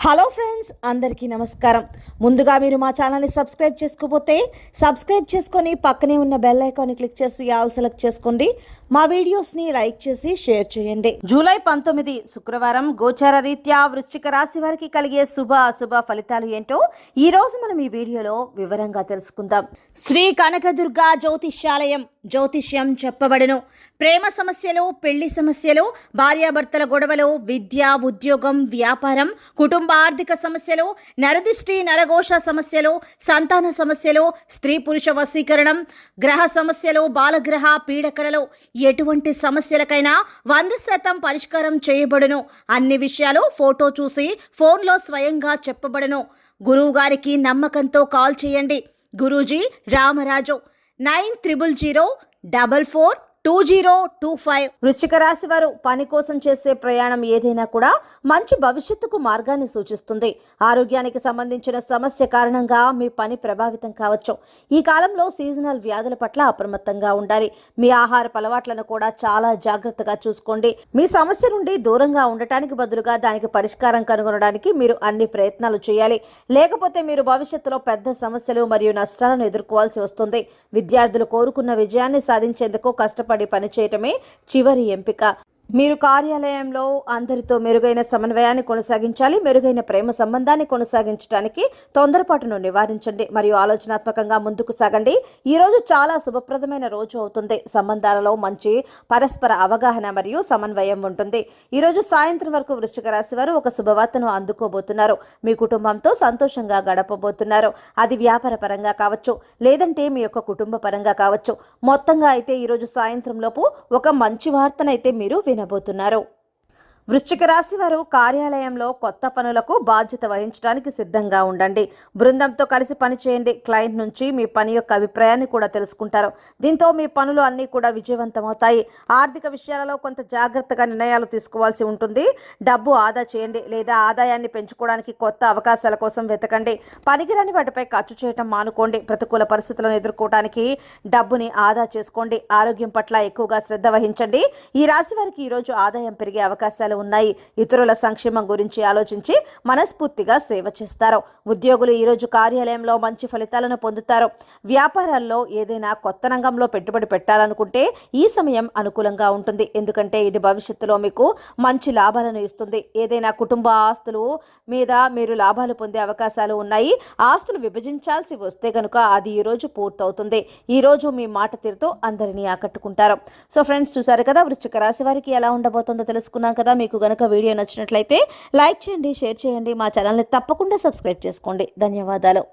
Hello friends, అందరికీ నమస్కారం. ముందుగా మీరు మా ఛానల్ని సబ్స్క్రైబ్ చేసుకోకపోతే సబ్స్క్రైబ్ చేసుకొని పక్కనే ఉన్న బెల్ ఐకాన్ని క్లిక్ చేసి ఆల్ సెలెక్ట్ చేసుకోండి. మా వీడియోస్ని లైక్ చేసి షేర్ చేయండి. జూలై 19 శుక్రవారం గోచార రీత్యా వృశ్చిక రాశి వారికి కలిగే శుభ అశుభ ఫలితాలు ఏంటో ఈ రోజు మనం ఈ వీడియోలో వివరంగా తెలుసుకుందాం. శ్రీ కనకదుర్గా జ్యోతిష్యాలయం జ్యోతిష్యం చెప్పబడను. ప్రేమ సమస్యలు, పెళ్లి సమస్యలు, భార్యాభర్తల గొడవలు, విద్య, ఉద్యోగం, వ్యాపారం, కుటుంబ ఆర్థిక సమస్యలు, నరదిష్టి, నరఘోష సమస్యలు, సంతాన సమస్యలు, స్త్రీ పురుష వశీకరణం, గ్రహ సమస్యలు, బాలగ్రహ పీడకలలో ఎటువంటి సమస్యలకైనా 100% పరిష్కారం చేయబడును. అన్ని విషయాలు ఫోటో చూసి ఫోన్లో స్వయంగా చెప్పబడును. గురువు గారికి నమ్మకంతో కాల్ చేయండి. గురూజీ రామరాజు 9000442025. వృశ్చిక రాశి వారు పని కోసం చేసే ప్రయాణం ఏదైనా కూడా మంచి భవిష్యత్తుకు మార్గాన్ని సూచిస్తుంది. ఆరోగ్యానికి సంబంధించిన సమస్య కారణంగా మీ పని ప్రభావితం కావచ్చు. ఈ కాలంలో సీజనల్ వ్యాధుల పట్ల అప్రమత్తంగా ఉండాలి. మీ ఆహారపు అలవాట్లను కూడా చాలా జాగ్రత్తగా చూసుకోండి. మీ సమస్య నుండి దూరంగా ఉండటానికి బదులుగా దానికి పరిష్కారం కనుగొనడానికి మీరు అన్ని ప్రయత్నాలు చేయాలి. లేకపోతే మీరు భవిష్యత్తులో పెద్ద సమస్యలు మరియు నష్టాలను ఎదుర్కోవాల్సి వస్తుంది. విద్యార్థులు కోరుకున్న విజయాన్ని సాధించేందుకు కష్టపడి పనిచేయటమే చివరి ఎంపిక. మీరు కార్యాలయంలో అందరితో మెరుగైన సమన్వయాన్ని కొనసాగించాలి. మెరుగైన ప్రేమ సంబంధాన్ని కొనసాగించడానికి తొందరపాటును నివారించండి మరియు ఆలోచనాత్మకంగా ముందుకు సాగండి. ఈ రోజు చాలా శుభప్రదమైన రోజు అవుతుంది. సంబంధాలలో మంచి పరస్పర అవగాహన మరియు సమన్వయం ఉంటుంది. ఈ రోజు సాయంత్రం వరకు వృశ్చిక రాశి వారు ఒక శుభవార్తను అందుకోబోతున్నారు. మీ కుటుంబంతో సంతోషంగా గడపబోతున్నారు. అది వ్యాపార పరంగా కావచ్చు, లేదంటే మీ యొక్క కుటుంబ పరంగా కావచ్చు. మొత్తంగా అయితే ఈరోజు సాయంత్రం లోపు ఒక మంచి వార్తనైతే మీరు వినబోతున్నారు. వృశ్చిక రాశి వారు కార్యాలయంలో కొత్త పనులకు బాధ్యత వహించడానికి సిద్ధంగా ఉండండి. బృందంతో కలిసి పనిచేయండి. క్లయింట్ నుంచి మీ పని యొక్క అభిప్రాయాన్ని కూడా తెలుసుకుంటారు. దీంతో మీ పనులు అన్నీ కూడా విజయవంతమవుతాయి. ఆర్థిక విషయాలలో కొంత జాగ్రత్తగా నిర్ణయాలు తీసుకోవాల్సి ఉంటుంది. డబ్బు ఆదా చేయండి లేదా ఆదాయాన్ని పెంచుకోవడానికి కొత్త అవకాశాల కోసం వెతకండి. పనికిరాని వాటిపై ఖర్చు చేయటం మానుకోండి. ప్రతికూల పరిస్థితులను ఎదుర్కోవడానికి డబ్బుని ఆదా చేసుకోండి. ఆరోగ్యం పట్ల ఎక్కువగా శ్రద్ధ వహించండి. ఈ రాశి వారికి ఈరోజు ఆదాయం పెరిగే అవకాశాలు ఉన్నాయి. ఇతరుల సంక్షేమం గురించి ఆలోచించి మనస్ఫూర్తిగా సేవ చేస్తారు. ఉద్యోగులు ఈరోజు కార్యాలయంలో మంచి ఫలితాలను పొందుతారు. వ్యాపారాల్లో ఏదైనా కొత్త రంగంలో పెట్టుబడి పెట్టాలనుకుంటే ఈ సమయం అనుకూలంగా ఉంటుంది. ఎందుకంటే ఇది భవిష్యత్తులో మీకు మంచి లాభాలను ఇస్తుంది. ఏదైనా కుటుంబ ఆస్తులు మీద మీరు లాభాలు పొందే అవకాశాలు ఉన్నాయి. ఆస్తులు విభజించాల్సి వస్తే కనుక అది ఈరోజు పూర్తవుతుంది. ఈరోజు మీ మాట తీరుతో అందరినీ ఆకట్టుకుంటారు. సో ఫ్రెండ్స్, చూసారు కదా వృశ్చిక రాశి వారికి ఎలా ఉండబోతుందో తెలుసుకున్నాం కదా. మీకు గనక వీడియో నచ్చినట్లయితే లైక్ చేయండి, షేర్ చేయండి. మా ఛానల్ని తప్పకుండా సబ్స్క్రైబ్ చేసుకోండి. ధన్యవాదాలు.